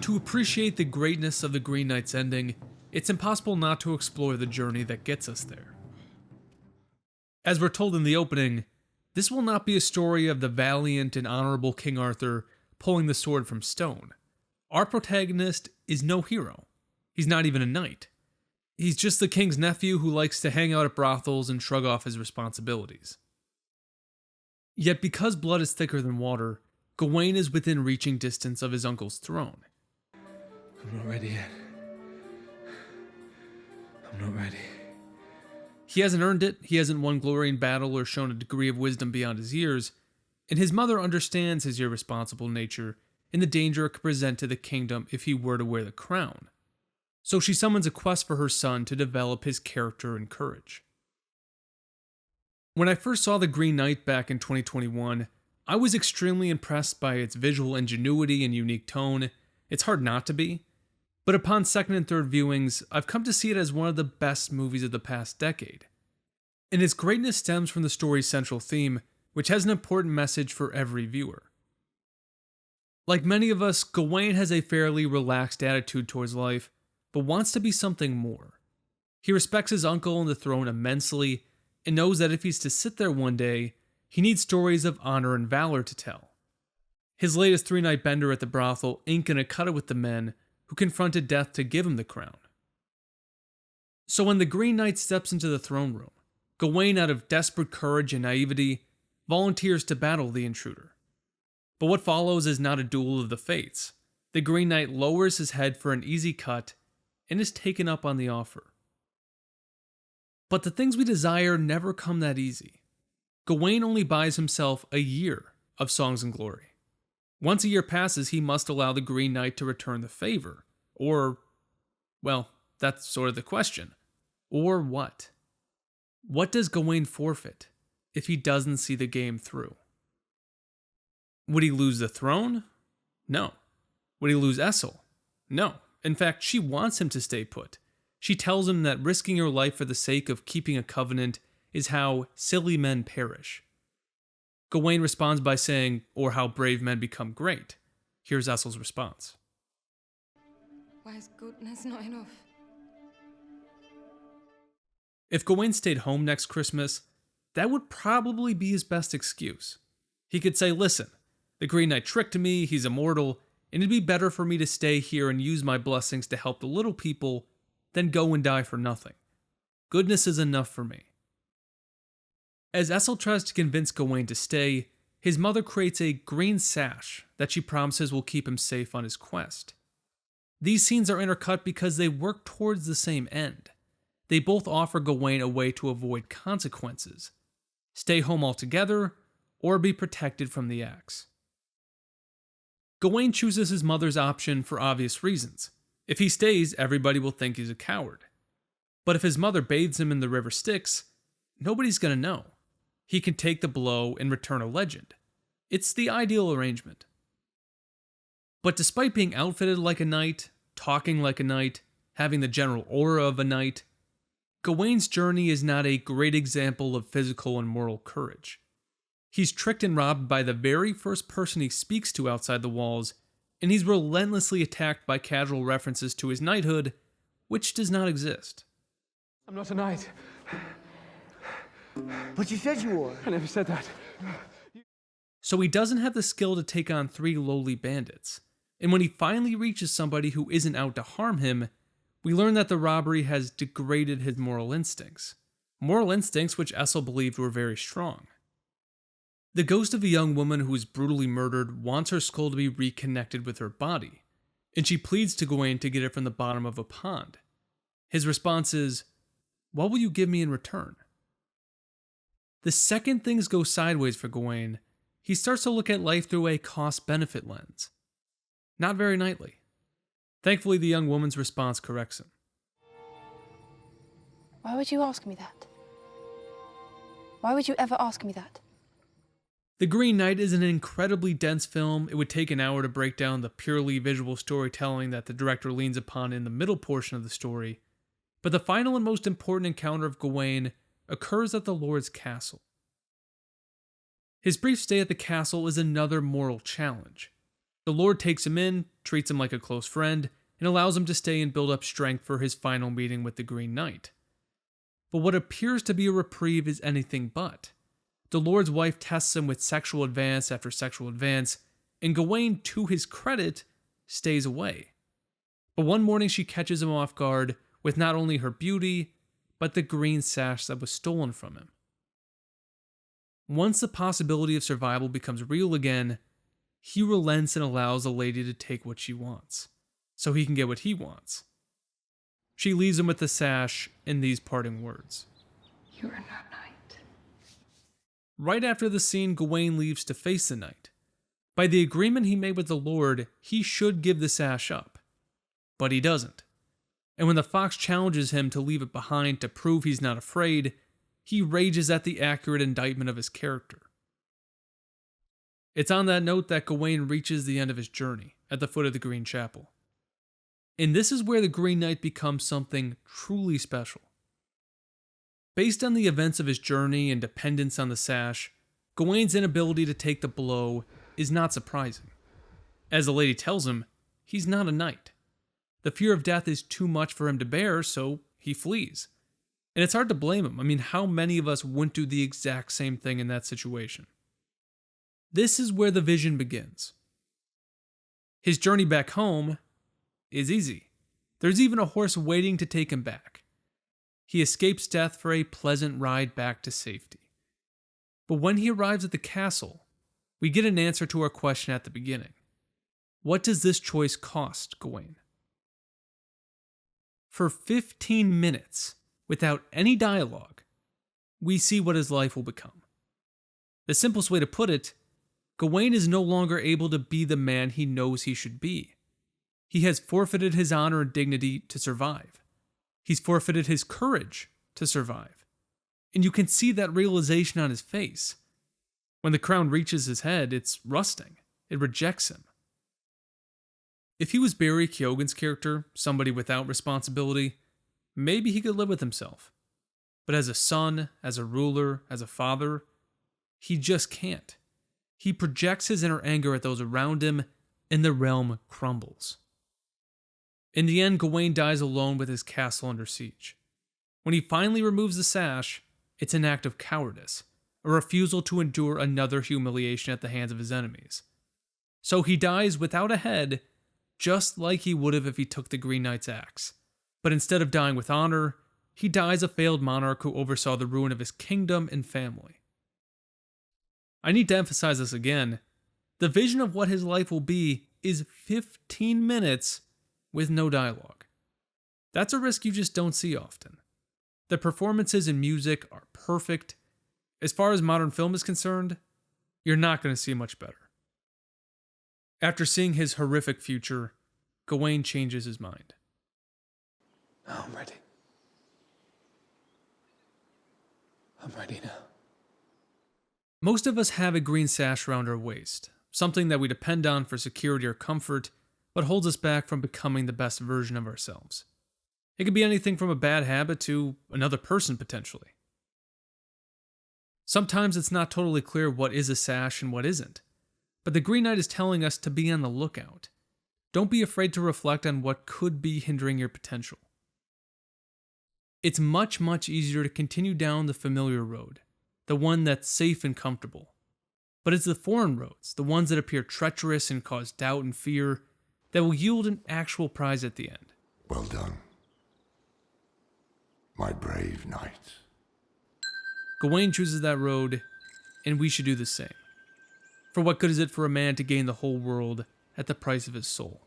To appreciate the greatness of the Green Knight's ending, it's impossible not to explore the journey that gets us there. As we're told in the opening, this will not be a story of the valiant and honorable King Arthur pulling the sword from stone. Our protagonist is no hero. He's not even a knight. He's just the king's nephew who likes to hang out at brothels and shrug off his responsibilities. Yet because blood is thicker than water, Gawain is within reaching distance of his uncle's throne. I'm not ready yet. I'm not ready. He hasn't earned it, he hasn't won glory in battle or shown a degree of wisdom beyond his years, and his mother understands his irresponsible nature and the danger it could present to the kingdom if he were to wear the crown. So she summons a quest for her son to develop his character and courage. When I first saw The Green Knight back in 2021, I was extremely impressed by its visual ingenuity and unique tone. It's hard not to be. But upon second and third viewings, I've come to see it as one of the best movies of the past decade. And its greatness stems from the story's central theme, which has an important message for every viewer. Like many of us, Gawain has a fairly relaxed attitude towards life, but wants to be something more. He respects his uncle and the throne immensely, and knows that if he's to sit there one day, he needs stories of honor and valor to tell. His latest three-night bender at the brothel ain't gonna cut it with the men who confronted death to give him the crown. So when the Green Knight steps into the throne room, Gawain, out of desperate courage and naivety, volunteers to battle the intruder. But what follows is not a duel of the fates. The Green Knight lowers his head for an easy cut and is taken up on the offer. But the things we desire never come that easy. Gawain only buys himself a year of songs and glory. Once a year passes, he must allow the Green Knight to return the favor. Or, well, that's sort of the question. Or what? What does Gawain forfeit if he doesn't see the game through? Would he lose the throne? No. Would he lose Essel? No. In fact, she wants him to stay put. She tells him that risking her life for the sake of keeping a covenant is how silly men perish. Gawain responds by saying, or how brave men become great. Here's Essel's response. Why is goodness not enough? If Gawain stayed home next Christmas, that would probably be his best excuse. He could say, listen, the Green Knight tricked me, he's immortal, and it'd be better for me to stay here and use my blessings to help the little people than go and die for nothing. Goodness is enough for me. As Essel tries to convince Gawain to stay, his mother creates a green sash that she promises will keep him safe on his quest. These scenes are intercut because they work towards the same end. They both offer Gawain a way to avoid consequences. Stay home altogether, or be protected from the axe. Gawain chooses his mother's option for obvious reasons. If he stays, everybody will think he's a coward. But if his mother bathes him in the river Styx, nobody's gonna know. He can take the blow and return a legend. It's the ideal arrangement. But despite being outfitted like a knight, talking like a knight, having the general aura of a knight, Gawain's journey is not a great example of physical and moral courage. He's tricked and robbed by the very first person he speaks to outside the walls, and he's relentlessly attacked by casual references to his knighthood, which does not exist. I'm not a knight. But you said you were. I never said that. So he doesn't have the skill to take on 3 lowly bandits, and when he finally reaches somebody who isn't out to harm him, we learn that the robbery has degraded his moral instincts. Moral instincts which Essel believed were very strong. The ghost of a young woman who was brutally murdered wants her skull to be reconnected with her body, and she pleads to Gawain to get it from the bottom of a pond. His response is, "What will you give me in return?" The second things go sideways for Gawain, he starts to look at life through a cost-benefit lens. Not very knightly. Thankfully, the young woman's response corrects him. Why would you ask me that? Why would you ever ask me that? The Green Knight is an incredibly dense film. It would take an hour to break down the purely visual storytelling that the director leans upon in the middle portion of the story. But the final and most important encounter of Gawain occurs at the Lord's castle. His brief stay at the castle is another moral challenge. The Lord takes him in, treats him like a close friend, and allows him to stay and build up strength for his final meeting with the Green Knight. But what appears to be a reprieve is anything but. The Lord's wife tests him with sexual advance after sexual advance, and Gawain, to his credit, stays away. But one morning she catches him off guard with not only her beauty, but the green sash that was stolen from him. Once the possibility of survival becomes real again, he relents and allows the lady to take what she wants, so he can get what he wants. She leaves him with the sash and these parting words. You are no knight. Right after the scene, Gawain leaves to face the knight. By the agreement he made with the Lord, he should give the sash up. But he doesn't. And when the fox challenges him to leave it behind to prove he's not afraid, he rages at the accurate indictment of his character. It's on that note that Gawain reaches the end of his journey at the foot of the Green Chapel. And this is where the Green Knight becomes something truly special. Based on the events of his journey and dependence on the sash, Gawain's inability to take the blow is not surprising. As the lady tells him, he's not a knight. The fear of death is too much for him to bear, so he flees. And it's hard to blame him. I mean, how many of us wouldn't do the exact same thing in that situation? This is where the vision begins. His journey back home is easy. There's even a horse waiting to take him back. He escapes death for a pleasant ride back to safety. But when he arrives at the castle, we get an answer to our question at the beginning. What does this choice cost Gawain? For 15 minutes, without any dialogue, we see what his life will become. The simplest way to put it, Gawain is no longer able to be the man he knows he should be. He has forfeited his honor and dignity to survive. He's forfeited his courage to survive. And you can see that realization on his face. When the crown reaches his head, it's rusting. It rejects him. If he was Barry Keoghan's character, somebody without responsibility, maybe he could live with himself. But as a son, as a ruler, as a father, he just can't. He projects his inner anger at those around him, and the realm crumbles. In the end, Gawain dies alone with his castle under siege. When he finally removes the sash, it's an act of cowardice, a refusal to endure another humiliation at the hands of his enemies. So he dies without a head, just like he would have if he took the Green Knight's axe. But instead of dying with honor, he dies a failed monarch who oversaw the ruin of his kingdom and family. I need to emphasize this again. The vision of what his life will be is 15 minutes with no dialogue. That's a risk you just don't see often. The performances and music are perfect. As far as modern film is concerned, you're not going to see much better. After seeing his horrific future, Gawain changes his mind. Now I'm ready. I'm ready now. Most of us have a green sash around our waist, something that we depend on for security or comfort, but holds us back from becoming the best version of ourselves. It could be anything from a bad habit to another person potentially. Sometimes it's not totally clear what is a sash and what isn't, but the Green Knight is telling us to be on the lookout. Don't be afraid to reflect on what could be hindering your potential. It's much, much easier to continue down the familiar road, the one that's safe and comfortable. But it's the foreign roads, the ones that appear treacherous and cause doubt and fear, that will yield an actual prize at the end. Well done, my brave knight. Gawain chooses that road, and we should do the same. For what good is it for a man to gain the whole world at the price of his soul?